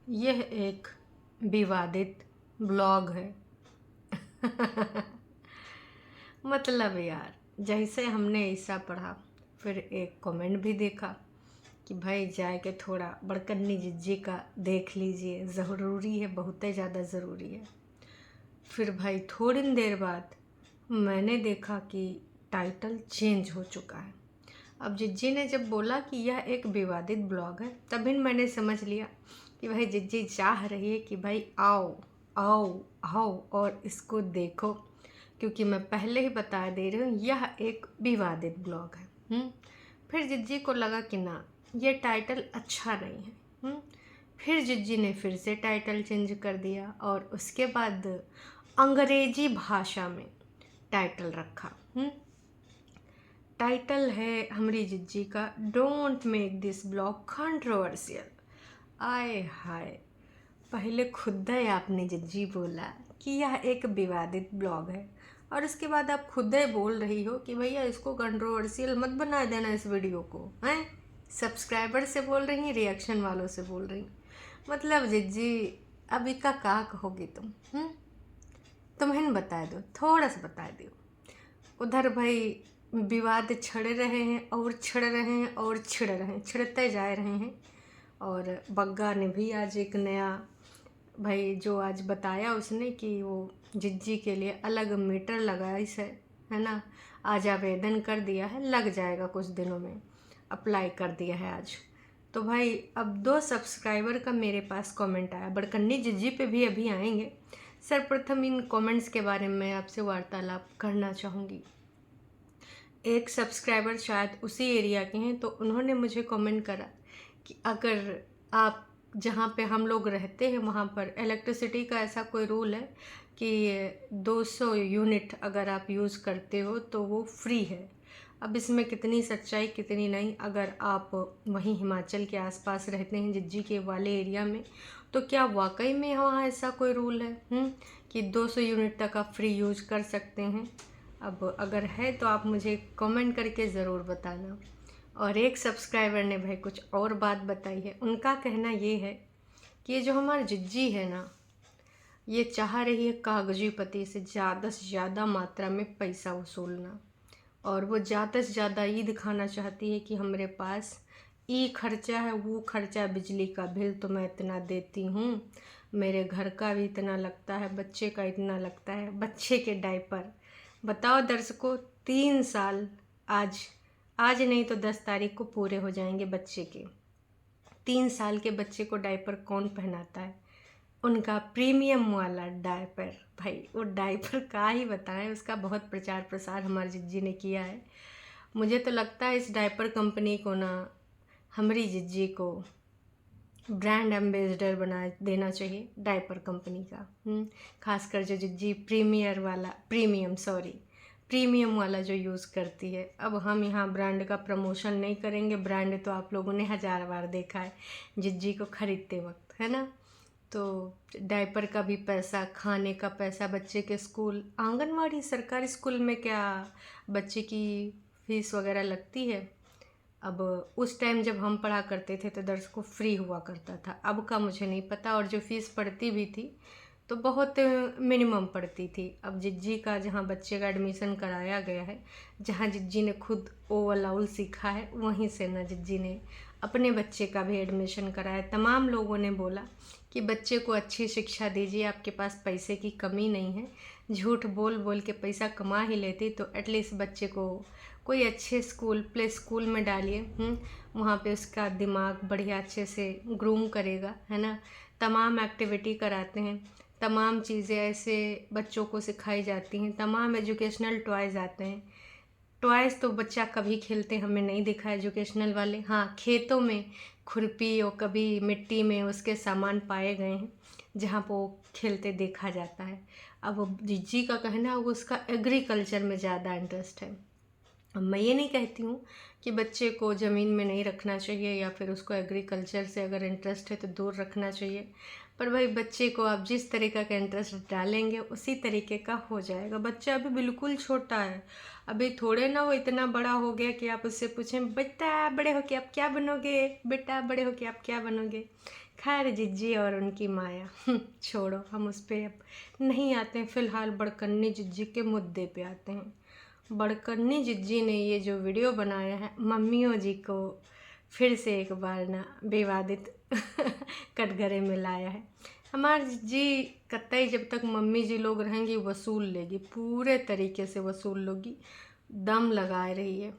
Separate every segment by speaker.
Speaker 1: यह एक विवादित ब्लॉग है। मतलब यार, जैसे हमने ऐसा पढ़ा, फिर एक कमेंट भी देखा कि भाई जाए के थोड़ा बड़कन्नी जिज्जी का देख लीजिए, ज़रूरी है, बहुत ही ज़्यादा ज़रूरी है। फिर भाई थोड़ी देर बाद मैंने देखा कि टाइटल चेंज हो चुका है। अब जिज्जी ने जब बोला कि यह एक विवादित ब्लॉग है, तभी मैंने समझ लिया कि भाई जिज्जी चाह रही है कि भाई आओ आओ आओ और इसको देखो, क्योंकि मैं पहले ही बता दे रही हूँ यह एक विवादित ब्लॉग है। फिर जिज्जी को लगा कि ना, ये टाइटल अच्छा नहीं है। फिर जिज्जी ने फिर से टाइटल चेंज कर दिया और उसके बाद अंग्रेजी भाषा में टाइटल रखा। टाइटल है हमारी जिज्जी का, don't make this blog controversial. आए हाय, पहले खुद ही आपने जिज्जी बोला कि यह एक विवादित ब्लॉग है, और उसके बाद आप खुद ही बोल रही हो कि भैया इसको कंट्रोवर्शियल मत बना देना इस वीडियो को। हैं, सब्सक्राइबर से बोल रही हैं, रिएक्शन वालों से बोल रही हैं। मतलब जिज्जी अभी का कहोगी तुम? तुम्हें बता दो, थोड़ा सा बता दो। उधर भाई विवाद छिड़ रहे हैं और छिड़ रहे हैं और छिड़ रहे हैं, छिड़ते जा रहे हैं। और बग्गा ने भी आज एक नया भाई जो आज बताया उसने कि वो जिज्जी के लिए अलग मीटर लगाई है ना, आज आवेदन कर दिया है, लग जाएगा कुछ दिनों में, अप्लाई कर दिया है आज। तो भाई अब 2 सब्सक्राइबर का मेरे पास कमेंट आया, बड़कन्नी जिज्जी पे भी अभी आएंगे। सर्वप्रथम इन कमेंट्स के बारे में मैं आपसे वार्तालाप करना चाहूँगी। एक सब्सक्राइबर शायद उसी एरिया के हैं, तो उन्होंने मुझे कमेंट करा कि अगर आप जहाँ पे हम लोग रहते हैं वहाँ पर इलेक्ट्रिसिटी का ऐसा कोई रूल है कि 200 यूनिट अगर आप यूज़ करते हो तो वो फ्री है। अब इसमें कितनी सच्चाई कितनी नहीं, अगर आप वहीं हिमाचल के आसपास रहते हैं, जिज्जी के वाले एरिया में, तो क्या वाकई में वहाँ ऐसा कोई रूल है कि 200 यूनिट तक आप फ्री यूज़ कर सकते हैं? अब अगर है तो आप मुझे कमेंट करके ज़रूर बताना। और एक सब्सक्राइबर ने भाई कुछ और बात बताई है। उनका कहना ये है कि ये जो हमारी जिज्जी है ना, ये चाह रही है कागजी पति से ज़्यादा मात्रा में पैसा वसूलना, और वो ज़्यादा से ज़्यादा ये दिखाना चाहती है कि हमारे पास ये खर्चा है, वो खर्चा, बिजली का बिल तो मैं इतना देती हूँ, मेरे घर का भी इतना लगता है, बच्चे का इतना लगता है, बच्चे के डायपर। बताओ दर्शकों, 3 साल आज आज नहीं तो 10 तारीख को पूरे हो जाएंगे बच्चे के। 3 साल के बच्चे को डायपर कौन पहनाता है? उनका प्रीमियम वाला डायपर। भाई वो डायपर का ही बताएं, उसका बहुत प्रचार प्रसार हमारी जिज्जी ने किया है। मुझे तो लगता है इस डायपर कंपनी को ना, हमारी जिज्जी को ब्रांड एम्बेसडर बना देना चाहिए डायपर कंपनी का। खासकर जो जिज्जी प्रीमियम वाला जो यूज़ करती है। अब हम यहाँ ब्रांड का प्रमोशन नहीं करेंगे, ब्रांड तो आप लोगों ने 1000 बार देखा है जिज्जी को ख़रीदते वक्त, है ना। तो डायपर का भी पैसा, खाने का पैसा, बच्चे के स्कूल, आंगनवाड़ी सरकारी स्कूल में क्या बच्चे की फीस वगैरह लगती है? अब उस टाइम जब हम पढ़ा करते थे तो दर्शकों फ्री हुआ करता था, अब का मुझे नहीं पता। और जो फीस पड़ती भी थी तो बहुत मिनिमम पड़ती थी। अब जिज्जी का जहाँ बच्चे का एडमिशन कराया गया है, जहाँ जिज्जी ने खुद ओवल आउल सीखा है, वहीं से ना जिज्जी ने अपने बच्चे का भी एडमिशन कराया। तमाम लोगों ने बोला कि बच्चे को अच्छी शिक्षा दीजिए, आपके पास पैसे की कमी नहीं है, झूठ बोल बोल के पैसा कमा ही लेती तो एटलीस्ट बच्चे को कोई अच्छे स्कूल, प्ले स्कूल में डालिए। वहाँ पे उसका दिमाग बढ़िया अच्छे से ग्रूम करेगा, है ना। तमाम एक्टिविटी कराते हैं, तमाम चीज़ें ऐसे बच्चों को सिखाई जाती हैं, तमाम एजुकेशनल टॉयज़ आते हैं। टॉयज़ तो बच्चा कभी खेलते हमें नहीं दिखा एजुकेशनल वाले। हाँ, खेतों में खुरपी और कभी मिट्टी में उसके सामान पाए गए हैं जहाँ पर वो खेलते देखा जाता है। अब वो जिज्जी का कहना है वो उसका एग्रीकल्चर में ज़्यादा इंटरेस्ट है। अब मैं ये नहीं कहती हूँ कि बच्चे को ज़मीन में नहीं रखना चाहिए या फिर उसको एग्रीकल्चर से अगर इंटरेस्ट है तो दूर रखना चाहिए। पर भाई बच्चे को आप जिस तरीक़े का इंटरेस्ट डालेंगे उसी तरीके का हो जाएगा। बच्चा अभी बिल्कुल छोटा है, अभी थोड़े ना वो इतना बड़ा हो गया कि आप उससे पूछें बेटा बड़े होके आप क्या बनोगे, बेटा बड़े होके आप क्या बनोगे। खैर जिज्जी और उनकी माया छोड़ो, हम उस पर अब नहीं आते हैं। फ़िलहाल बड़कन्नी जिज्जी के मुद्दे पे आते हैं। बड़कन्नी जिज्जी ने ये जो वीडियो बनाया है मम्मियों जी को फिर से एक बार ना विवादित कटघरे में लाया है। हमारी जिज्जी कतई जब तक मम्मी जी लोग रहेंगी वसूल लेगी, पूरे तरीके से वसूल लोगी, दम लगा रही है।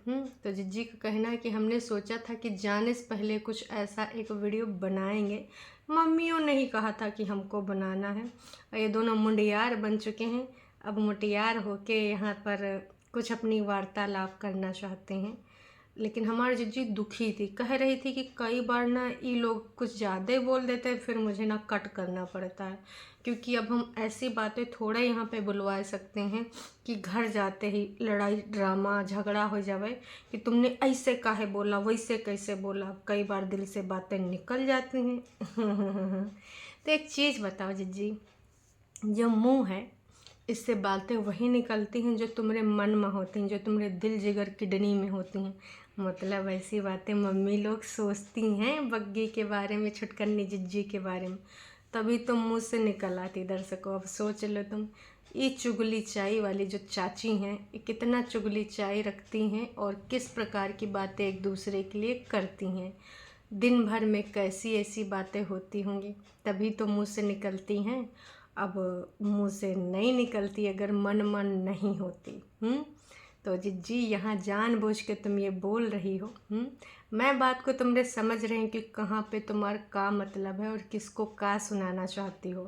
Speaker 1: तो जिज्जी का कहना है कि हमने सोचा था कि जाने से पहले कुछ ऐसा एक वीडियो बनाएंगे, मम्मियों ने ही कहा था कि हमको बनाना है। और ये दोनों मुंडियार बन चुके हैं, अब मुटियार होके यहाँ पर कुछ अपनी वार्तालाप करना चाहते हैं। लेकिन हमारी जिज्जी दुखी थी, कह रही थी कि कई बार ना ये लोग कुछ ज़्यादा ही बोल देते हैं, फिर मुझे ना कट करना पड़ता है, क्योंकि अब हम ऐसी बातें थोड़ा यहाँ पे बुलवा सकते हैं कि घर जाते ही लड़ाई ड्रामा झगड़ा हो जावे कि तुमने ऐसे काहे बोला, वैसे कैसे बोला। कई बार दिल से बातें निकल जाती हैं तो एक चीज़ बताओ जिज्जी, जो मुँह है इससे बातें वही निकलती हैं जो तुम्हारे मन में होती हैं, जो तुम्हारे दिल जिगर किडनी में होती हैं। मतलब ऐसी बातें मम्मी लोग सोचती हैं बग्गी के बारे में, छुटकन्नी जिज्जी के बारे में, तभी तो मुँह से निकल आती। दर्शकों अब सोच लो तुम, ये चुगली चाय वाली जो चाची हैं ये कितना चुगली चाय रखती हैं और किस प्रकार की बातें एक दूसरे के लिए करती हैं। दिन भर में कैसी ऐसी बातें होती होंगी, तभी तो मुँह से निकलती हैं। अब मुँह से नहीं निकलती अगर मन नहीं होती। तो जिज्जी यहाँ जानबूझ के तुम ये बोल रही हो। मैं बात को तुमने समझ रही हूँ कि कहाँ पे तुम्हारा का मतलब है और किसको का सुनाना चाहती हो।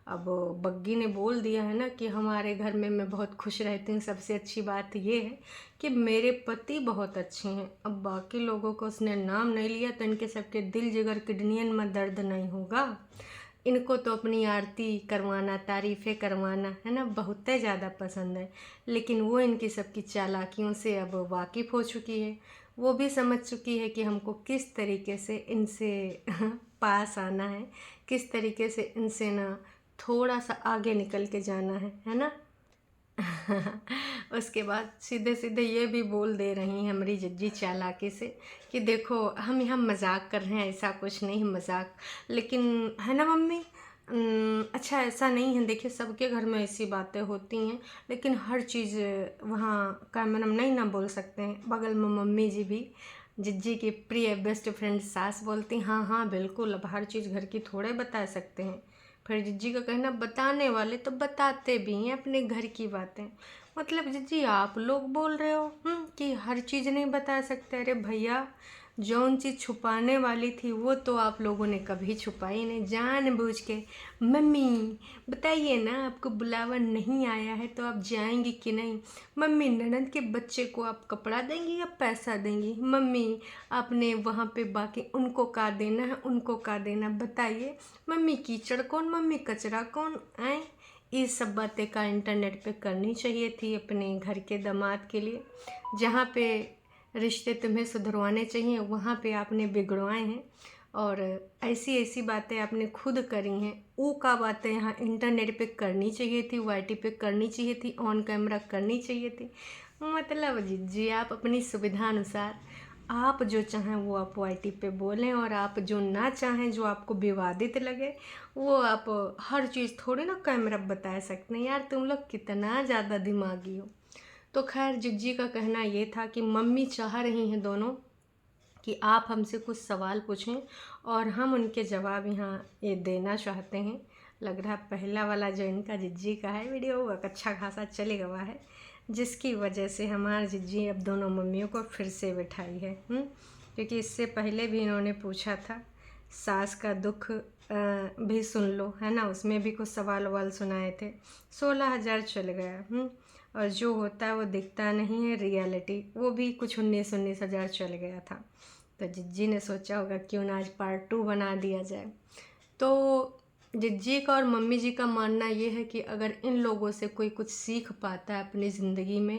Speaker 1: अब बग्गी ने बोल दिया है ना कि हमारे घर में मैं बहुत खुश रहती हूँ, सबसे अच्छी बात ये है कि मेरे पति बहुत अच्छे हैं। अब बाकी लोगों को उसने नाम नहीं लिया तो इनके सबके दिल जिगर किडनियन में दर्द नहीं होगा। इनको तो अपनी आरती करवाना, तारीफ़ें करवाना है ना बहुत ज़्यादा पसंद है। लेकिन वो इनकी सबकी चालाकियों से अब वाकिफ़ हो चुकी है, वो भी समझ चुकी है कि हमको किस तरीके से इनसे पास आना है, किस तरीके से इनसे ना थोड़ा सा आगे निकल के जाना है ना। उसके बाद सीधे सीधे ये भी बोल दे रही हैं हमारी जिज्जी चालाकी से कि देखो हम यहाँ मजाक कर रहे हैं, ऐसा कुछ नहीं मजाक, लेकिन है ना मम्मी। अच्छा ऐसा नहीं है, देखिए सबके घर में ऐसी बातें होती हैं, लेकिन हर चीज़ वहाँ कैमरा में नहीं ना बोल सकते हैं। बगल में मम्मी जी भी जिज्जी की प्रिय बेस्ट फ्रेंड सास बोलती हाँ हाँ बिल्कुल, अब हर चीज़ घर की थोड़े बता सकते हैं। फिर जिज्जी का कहना बताने वाले तो बताते भी हैं अपने घर की बातें। मतलब जिज्जी आप लोग बोल रहे हो कि हर चीज़ नहीं बता सकते। अरे भैया जौन चीज़ छुपाने वाली थी वो तो आप लोगों ने कभी छुपाई नहीं, जानबूझ के। मम्मी बताइए ना, आपको बुलावा नहीं आया है तो आप जाएंगी कि नहीं। मम्मी ननद के बच्चे को आप कपड़ा देंगी या पैसा देंगी। मम्मी आपने वहाँ पे बाकी उनको का देना है, उनको का देना बताइए। मम्मी कीचड़ कौन, मम्मी कचरा कौन आए। ये सब बातें का इंटरनेट पे करनी चाहिए थी अपने घर के दामाद के लिए। जहाँ पे रिश्ते तुम्हें सुधरवाने चाहिए वहाँ पे आपने बिगड़वाए हैं, और ऐसी ऐसी बातें आपने खुद करी हैं। वो का बातें यहाँ इंटरनेट पे करनी चाहिए थी, वाईटी पे करनी चाहिए थी, ऑन कैमरा करनी चाहिए थी। मतलब जी आप अपनी सुविधा अनुसार आप जो चाहें वो आप वाईटी पे बोलें, और आप जो ना चाहें, जो आपको विवादित लगे, वो आप हर चीज़ थोड़ी ना कैमरा बता सकते हैं। यार तुम लोग कितना ज़्यादा दिमागी हो। तो खैर जिज्जी का कहना ये था कि मम्मी चाह रही हैं दोनों कि आप हमसे कुछ सवाल पूछें और हम उनके जवाब यहाँ ये देना चाहते हैं। लग रहा पहला वाला जो इनका जिज्जी का है वीडियो वो अच्छा खासा चले गया है, जिसकी वजह से हमारे जिज्जी अब दोनों मम्मियों को फिर से बिठाई है। क्योंकि इससे पहले भी इन्होंने पूछा था सास का दुख भी सुन लो, है ना, उसमें भी कुछ सवाल वाल सुनाए थे। 16,000 चल गया। और जो होता है वो दिखता नहीं है, रियलिटी वो भी कुछ 19,000 चल गया था। तो जिज्जी ने सोचा होगा क्यों ना आज पार्ट 2 बना दिया जाए। तो जिज्जी का और मम्मी जी का मानना ये है कि अगर इन लोगों से कोई कुछ सीख पाता है अपनी ज़िंदगी में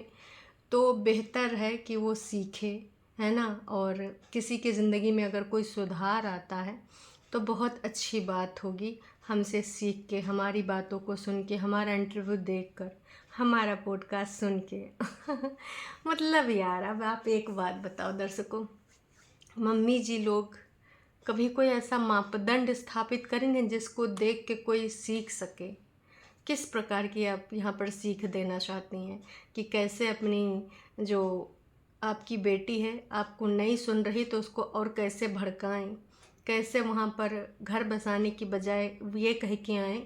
Speaker 1: तो बेहतर है कि वो सीखे, है ना। और किसी की ज़िंदगी में अगर कोई सुधार आता है तो बहुत अच्छी बात होगी, हमसे सीख के, हमारी बातों को सुन के, हमारा इंटरव्यू देखकर, हमारा पॉडकास्ट सुन के मतलब यार, अब आप एक बात बताओ दर्शकों, मम्मी जी लोग कभी कोई ऐसा मापदंड स्थापित करेंगे जिसको देख के कोई सीख सके? किस प्रकार की आप यहाँ पर सीख देना चाहती हैं कि कैसे अपनी जो आपकी बेटी है आपको नहीं सुन रही तो उसको और कैसे भड़काएं, कैसे वहाँ पर घर बसाने की बजाय ये कह के आएँ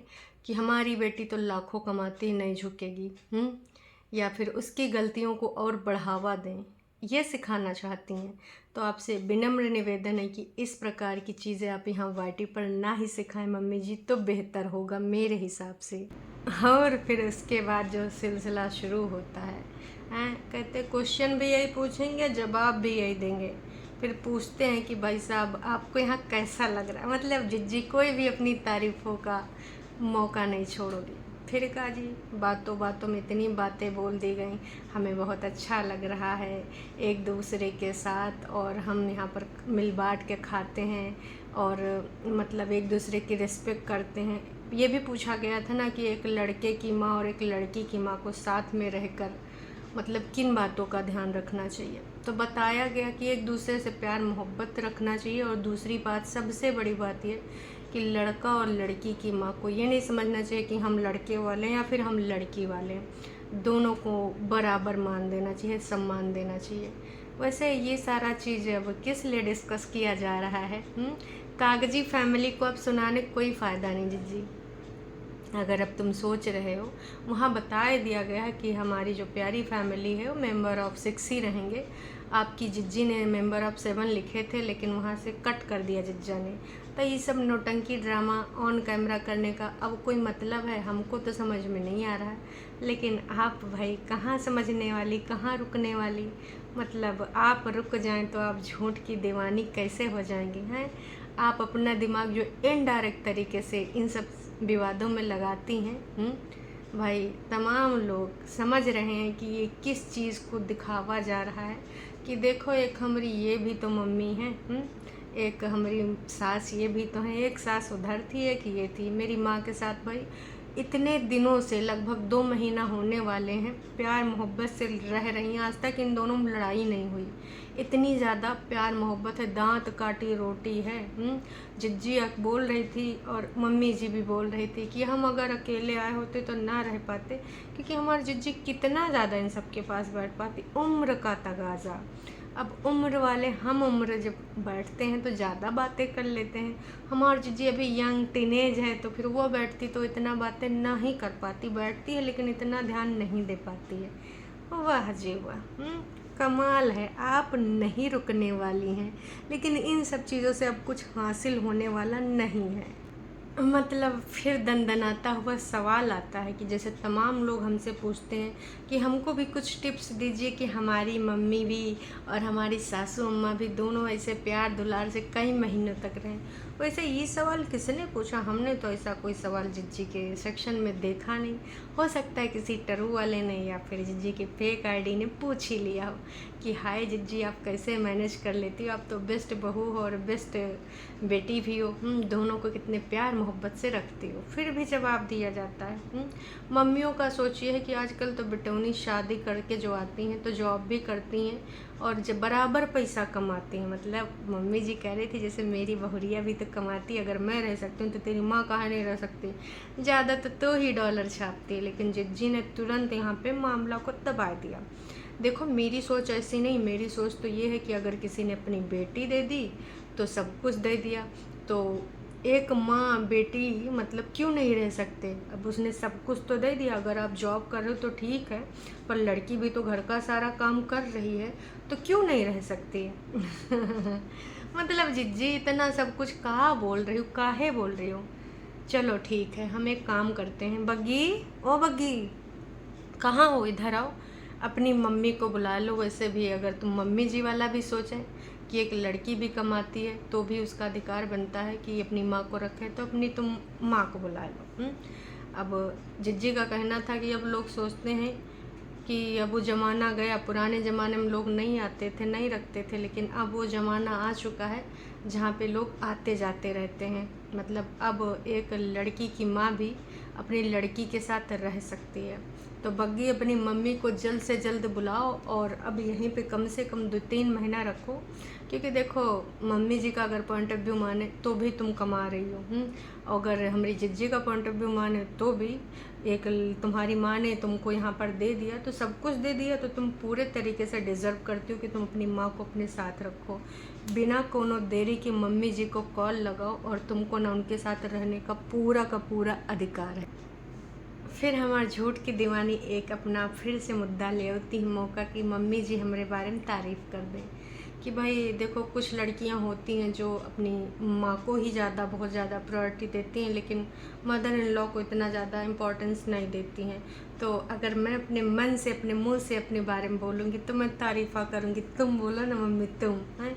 Speaker 1: कि हमारी बेटी तो लाखों कमाती नहीं झुकेगी, या फिर उसकी गलतियों को और बढ़ावा दें, ये सिखाना चाहती हैं। तो आपसे विनम्र निवेदन है कि इस प्रकार की चीज़ें आप यहाँ वाईटी पर ना ही सिखाएं मम्मी जी, तो बेहतर होगा मेरे हिसाब से। और फिर उसके बाद जो सिलसिला शुरू होता है, कहते क्वेश्चन भी यही पूछेंगे, जवाब भी यही देंगे। फिर पूछते हैं कि भाई साहब आपको यहाँ कैसा लग रहा है, मतलब जिज्जी कोई भी अपनी तारीफ़ों का मौका नहीं छोड़ोगी। फिर कहा जी बातों बातों में इतनी बातें बोल दी गई, हमें बहुत अच्छा लग रहा है एक दूसरे के साथ, और हम यहाँ पर मिल बांट के खाते हैं और मतलब एक दूसरे की रिस्पेक्ट करते हैं। ये भी पूछा गया था ना कि एक लड़के की माँ और एक लड़की की माँ को साथ में रहकर मतलब किन बातों का ध्यान रखना चाहिए। तो बताया गया कि एक दूसरे से प्यार मोहब्बत रखना चाहिए, और दूसरी बात, सबसे बड़ी बात ये कि लड़का और लड़की की माँ को ये नहीं समझना चाहिए कि हम लड़के वाले हैं या फिर हम लड़की वाले हैं, दोनों को बराबर मान देना चाहिए, सम्मान देना चाहिए। वैसे ये सारा चीज़ अब किस लिए डिस्कस किया जा रहा है? कागजी फैमिली को अब सुनाने कोई फ़ायदा नहीं जी। अगर अब तुम सोच रहे हो, वहाँ बताया दिया गया है कि हमारी जो प्यारी फैमिली है वो मेंबर ऑफ 6 ही रहेंगे। आपकी जिज्जी ने मेंबर ऑफ 7 लिखे थे, लेकिन वहाँ से कट कर दिया जिज्जा ने। तो ये सब नौटंकी ड्रामा ऑन कैमरा करने का अब कोई मतलब है? हमको तो समझ में नहीं आ रहा है, लेकिन आप भाई कहाँ समझने वाली, कहाँ रुकने वाली। मतलब आप रुक जाएं तो आप झूठ की दीवानी कैसे हो जाएंगी हैं? आप अपना दिमाग जो इनडायरेक्ट तरीके से इन सब विवादों में लगाती हैं, भाई तमाम लोग समझ रहे हैं कि ये किस चीज़ को दिखावा जा रहा है कि देखो एक हमारी ये भी तो मम्मी है, एक हमारी सास ये भी तो है, एक सास उधर थी एक ये थी। मेरी माँ के साथ भाई इतने दिनों से, लगभग 2 महीना होने वाले हैं, प्यार मोहब्बत से रह रही हैं, आज तक इन दोनों में लड़ाई नहीं हुई। इतनी ज़्यादा प्यार मोहब्बत है, दांत काटी रोटी है। जिज्जी बोल रही थी और मम्मी जी भी बोल रही थी कि हम अगर अकेले आए होते तो ना रह पाते, क्योंकि हमारी जिज्जी कितना ज़्यादा इन सब के पास बैठ पाती, उम्र का तगाज़ा। अब उम्र वाले हम उम्र जब बैठते हैं तो ज़्यादा बातें कर लेते हैं। हमारी जिज्जी अभी यंग टीनेज है, तो फिर वो बैठती तो इतना बातें ना ही कर पाती, बैठती है लेकिन इतना ध्यान नहीं दे पाती है। वाह जी वाह, कमाल है, आप नहीं रुकने वाली हैं, लेकिन इन सब चीज़ों से अब कुछ हासिल होने वाला नहीं है। मतलब फिर दनदनाता हुआ सवाल आता है कि जैसे तमाम लोग हमसे पूछते हैं कि हमको भी कुछ टिप्स दीजिए कि हमारी मम्मी भी और हमारी सासू अम्मा भी दोनों ऐसे प्यार दुलार से कई महीनों तक रहें। वैसे ये सवाल किसने पूछा? हमने तो ऐसा कोई सवाल जिज्जी के सेक्शन में देखा नहीं। हो सकता है किसी टरू वाले ने या फिर जिज्जी के फेक आईडी ने पूछ ही लिया हो कि हाय जिज्जी आप कैसे मैनेज कर लेती हो, आप तो बेस्ट बहू हो और बेस्ट बेटी भी हो, दोनों को कितने प्यार मोहब्बत से रखती हो। फिर भी जवाब दिया जाता है। मम्मियों का सोचिए है कि आजकल तो बेटौनी शादी करके जो आती हैं तो जॉब भी करती हैं और जब बराबर पैसा कमाती हैं। मतलब मम्मी जी कह रही थी जैसे मेरी बहुरिया भी तो कमाती, अगर मैं रह सकती हूँ तो तेरी माँ कहाँ नहीं रह सकती, ज़्यादा तो ही डॉलर छापती है। लेकिन जिज्जी ने तुरंत यहाँ पे मामला को दबा दिया। देखो मेरी सोच ऐसी नहीं, मेरी सोच तो ये है कि अगर किसी ने अपनी बेटी दे दी तो सब कुछ दे दिया, तो एक माँ बेटी मतलब क्यों नहीं रह सकते? अब उसने सब कुछ तो दे दिया, अगर आप जॉब कर रहे हो तो ठीक है, पर लड़की भी तो घर का सारा काम कर रही है, तो क्यों नहीं रह सकती है? मतलब जिज्जी इतना सब कुछ कहाँ बोल रही हो, काहे बोल रही हो? चलो ठीक है, हम एक काम करते हैं, बग्गी ओ बग्गी कहाँ हो, इधर आओ, अपनी मम्मी को बुला लो। वैसे भी अगर तुम मम्मी जी वाला भी सोचें कि एक लड़की भी कमाती है तो भी उसका अधिकार बनता है कि अपनी माँ को रखे, तो अपनी तुम माँ को बुला लो। अब जिज्जी का कहना था कि अब लोग सोचते हैं कि अब वो ज़माना गया। पुराने ज़माने में लोग नहीं आते थे, नहीं रखते थे, लेकिन अब वो ज़माना आ चुका है जहाँ पे लोग आते जाते रहते हैं। मतलब अब एक लड़की की माँ भी अपनी लड़की के साथ रह सकती है। तो बग्गी अपनी मम्मी को जल्द से जल्द बुलाओ और अब यहीं पे कम से कम 2-3 महीना रखो, क्योंकि देखो मम्मी जी का अगर पॉइंट ऑफ व्यू माने तो भी तुम कमा रही हो, अगर हमारी जिज्जी का पॉइंट ऑफ व्यू माने तो भी एक तुम्हारी माँ ने तुमको यहाँ पर दे दिया तो सब कुछ दे दिया, तो तुम पूरे तरीके से डिज़र्व करती हो कि तुम अपनी माँ को अपने साथ रखो। बिना कोनो देरी के मम्मी जी को कॉल लगाओ और तुमको ना उनके साथ रहने का पूरा अधिकार है। फिर हमार झूठ की दीवानी एक अपना फिर से मुद्दा ले होती है मौका कि मम्मी जी हमारे बारे में तारीफ़ कर दें कि भाई देखो कुछ लड़कियां होती हैं जो अपनी माँ को ही बहुत ज़्यादा प्रायोरिटी देती हैं, लेकिन मदर इन लॉ को इतना ज़्यादा इम्पोर्टेंस नहीं देती हैं। तो अगर मैं अपने मन से अपने मुंह से अपने बारे में बोलूँगी तो मैं तारीफ़ा करूँगी। तुम बोलो ना मम्मी, तुम हैं,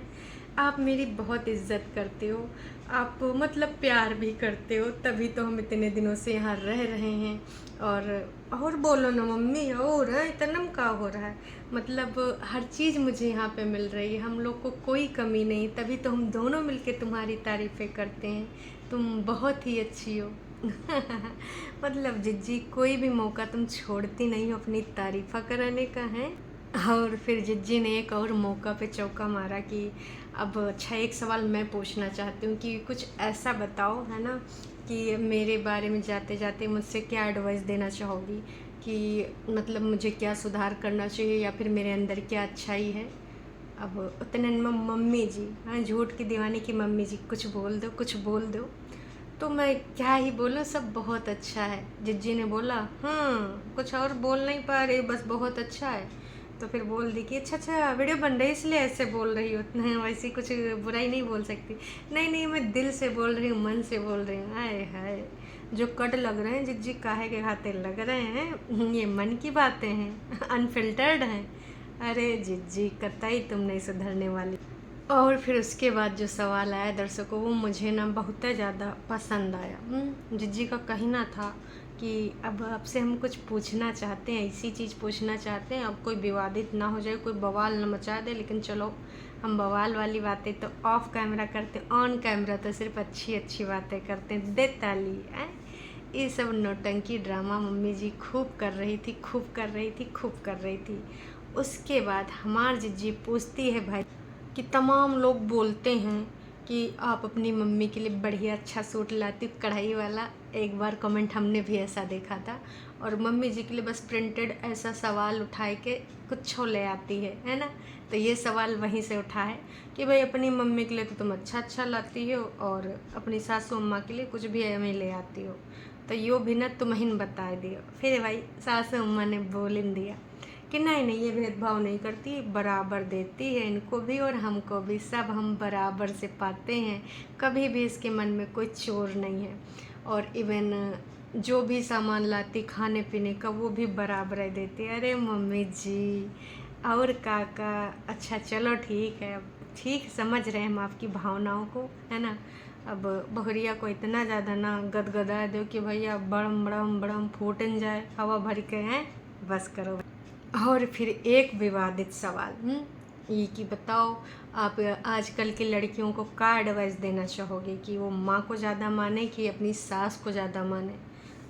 Speaker 1: आप मेरी बहुत इज्जत करते हो, आप मतलब प्यार भी करते हो, तभी तो हम इतने दिनों से यहाँ रह रहे हैं। और बोलो ना मम्मी, और इतना का हो रहा है, मतलब हर चीज़ मुझे यहाँ पे मिल रही है, हम लोग को कोई कमी नहीं, तभी तो हम दोनों मिलके तुम्हारी तारीफ़ें करते हैं। तुम बहुत ही अच्छी हो। मतलब जिज्जी कोई भी मौका तुम छोड़ती नहीं हो अपनी तारीफ़ा कराने का है। और फिर जिज्जी ने एक और मौका पे चौका मारा कि अब अच्छा एक सवाल मैं पूछना चाहती हूँ कि कुछ ऐसा बताओ, है ना, कि मेरे बारे में जाते जाते मुझसे क्या एडवाइस देना चाहोगी कि मतलब मुझे क्या सुधार करना चाहिए या फिर मेरे अंदर क्या अच्छाई है। अब उतने में मम्मी जी, हाँ, झूठ की दीवानी की मम्मी जी, कुछ बोल दो, कुछ बोल दो। तो मैं क्या ही बोलूँ, सब बहुत अच्छा है। जिज्जी ने बोला कुछ और बोल नहीं पा रही, बस बहुत अच्छा है। तो फिर बोल दी कि अच्छा वीडियो बन रही है इसलिए ऐसे बोल रही हो, नहीं वैसी कुछ बुराई नहीं बोल सकती। नहीं नहीं, मैं दिल से बोल रही हूँ, मन से बोल रही हूँ। हाय हाय, जो कट लग रहे हैं जिज्जी काहे के खाते लग रहे हैं, ये मन की बातें हैं, अनफिल्टर्ड हैं। अरे जिज्जी कतई तुम नहीं सुधरने वाली। और फिर उसके बाद जो सवाल आया दर्शकों, वो मुझे ना बहुत ज़्यादा पसंद आया। जिज्जी का कहना था कि अब आपसे हम कुछ पूछना चाहते हैं, ऐसी चीज़ पूछना चाहते हैं, अब कोई विवादित ना हो जाए, कोई बवाल ना मचा दे, लेकिन चलो हम बवाल वाली बातें तो ऑफ कैमरा करते, ऑन कैमरा तो सिर्फ अच्छी अच्छी बातें करते हैं। दे ताली है। ये सब नौटंकी ड्रामा मम्मी जी खूब कर रही थी, खूब कर रही थी, खूब कर रही थी। उसके बाद हमार जिज्जी पूछती है भाई कि तमाम लोग बोलते हैं कि आप अपनी मम्मी के लिए बढ़िया अच्छा सूट लाती कढ़ाई वाला। एक बार कमेंट हमने भी ऐसा देखा था, और मम्मी जी के लिए बस प्रिंटेड ऐसा सवाल उठाए के कुछ ले आती है ना। तो ये सवाल वहीं से उठा है कि भाई अपनी मम्मी के लिए तो तुम अच्छा लाती हो और अपनी सासू अम्मा के लिए कुछ भी हमें ले आती हो, तो यो भी ना तुम ही बता दियो। फिर भाई सासू अम्मा ने बोल दिया कि नहीं नहीं, ये भेदभाव नहीं करती, बराबर देती है इनको भी और हमको भी, सब हम बराबर से पाते हैं, कभी भी इसके मन में कोई चोर नहीं है। और इवन जो भी सामान लाती खाने पीने का वो भी बराबर ही देती है। अरे मम्मी जी और काका, अच्छा चलो ठीक है, ठीक समझ रहे हैं हम आपकी भावनाओं को, है ना। अब बहुरिया को इतना ज़्यादा ना गदगदा दो कि भैया बड़म बड़म बड़म फूटन जाए, हवा भर के हैं, बस करो। और फिर एक विवादित सवाल, ये कि बताओ आप आजकल की लड़कियों को क्या एडवाइस देना चाहोगे कि वो माँ को ज़्यादा माने कि अपनी सास को ज़्यादा माने।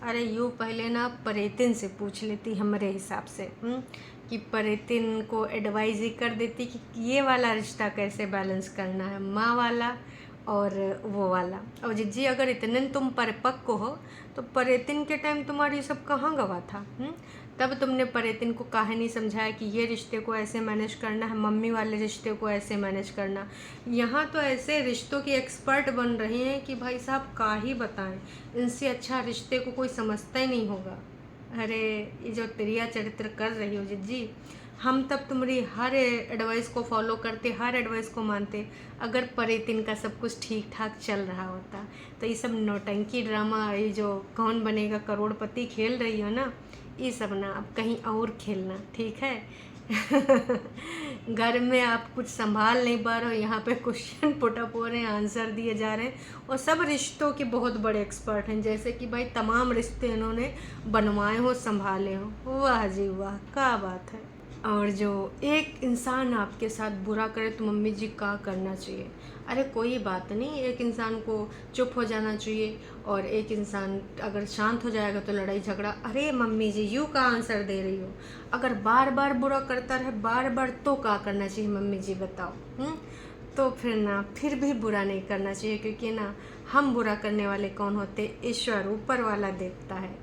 Speaker 1: अरे यूँ पहले ना परेतिन से पूछ लेती हमारे हिसाब से, कि परेतिन को एडवाइस ही कर देती कि ये वाला रिश्ता कैसे बैलेंस करना है, माँ वाला और वो वाला। और जिज्जी अगर इतने तुम परिपक्व हो तो परेतिन के टाइम तुम्हारी सब कहाँ गवा था, तब तुमने परेतिन को काहे नहीं समझाया कि ये रिश्ते को ऐसे मैनेज करना है, मम्मी वाले रिश्ते को ऐसे मैनेज करना। यहाँ तो ऐसे रिश्तों की एक्सपर्ट बन रही हैं कि भाई साहब का ही बताएं, इनसे अच्छा रिश्ते को कोई समझता ही नहीं होगा। अरे ये जो त्रिया चरित्र कर रही हो जिज्जी, हम तब तुम्हारी हर एडवाइस को फॉलो करते, हर एडवाइस को मानते, अगर परेतिन का सब कुछ ठीक ठाक चल रहा होता। तो ये सब नौटंकी ड्रामा, ये जो कौन बनेगा करोड़पति खेल रही हो ना, ये सब ना अब कहीं और खेलना, ठीक है। घर में आप कुछ संभाल नहीं पा रहे हो, यहाँ पे क्वेश्चन पुट अप हो रहे हैं, आंसर दिए जा रहे हैं, और सब रिश्तों के बहुत बड़े एक्सपर्ट हैं, जैसे कि भाई तमाम रिश्ते इन्होंने बनवाए हो, संभाले हो। वाह जी वाह, क्या बात है। और जो एक इंसान आपके साथ बुरा करे तो मम्मी जी क्या करना चाहिए? अरे कोई बात नहीं, एक इंसान को चुप हो जाना चाहिए, और एक इंसान अगर शांत हो जाएगा तो लड़ाई झगड़ा। अरे मम्मी जी यूँ का आंसर दे रही हो? अगर बार बार बुरा करता रहे बार बार तो क्या करना चाहिए मम्मी जी बताओ? तो फिर ना, फिर भी बुरा नहीं करना चाहिए, क्योंकि ना हम बुरा करने वाले कौन होते? ईश्वर, ऊपर वाला देखता है।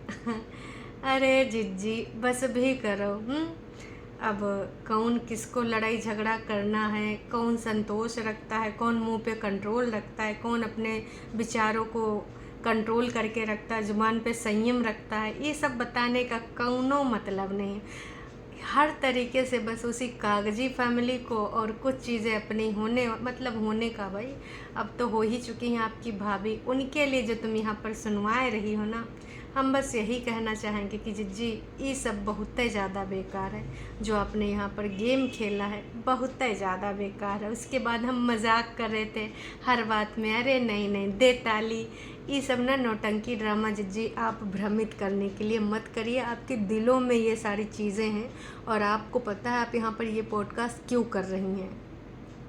Speaker 1: अरे जिज्जी बस भी करो। अब कौन किसको लड़ाई झगड़ा करना है, कौन संतोष रखता है, कौन मुंह पे कंट्रोल रखता है, कौन अपने विचारों को कंट्रोल करके रखता है, जुबान पे संयम रखता है, ये सब बताने का कौनो मतलब नहीं है। हर तरीके से बस उसी कागजी फैमिली को, और कुछ चीज़ें अपनी होने मतलब होने का, भाई अब तो हो ही चुकी हैं आपकी भाभी, उनके लिए जो तुम यहाँ पर सुनवाए रही हो ना, हम बस यही कहना चाहेंगे कि जिज्जी ये सब बहुत ही ज़्यादा बेकार है, जो आपने यहाँ पर गेम खेला है बहुत ही ज़्यादा बेकार है। उसके बाद हम मजाक कर रहे थे हर बात में, अरे नहीं नहीं दे ताली, ये सब ना नौटंकी ड्रामा जिज्जी आप भ्रमित करने के लिए मत करिए। आपके दिलों में ये सारी चीज़ें हैं, और आपको पता है आप यहाँ पर ये पॉडकास्ट क्यों कर रही हैं।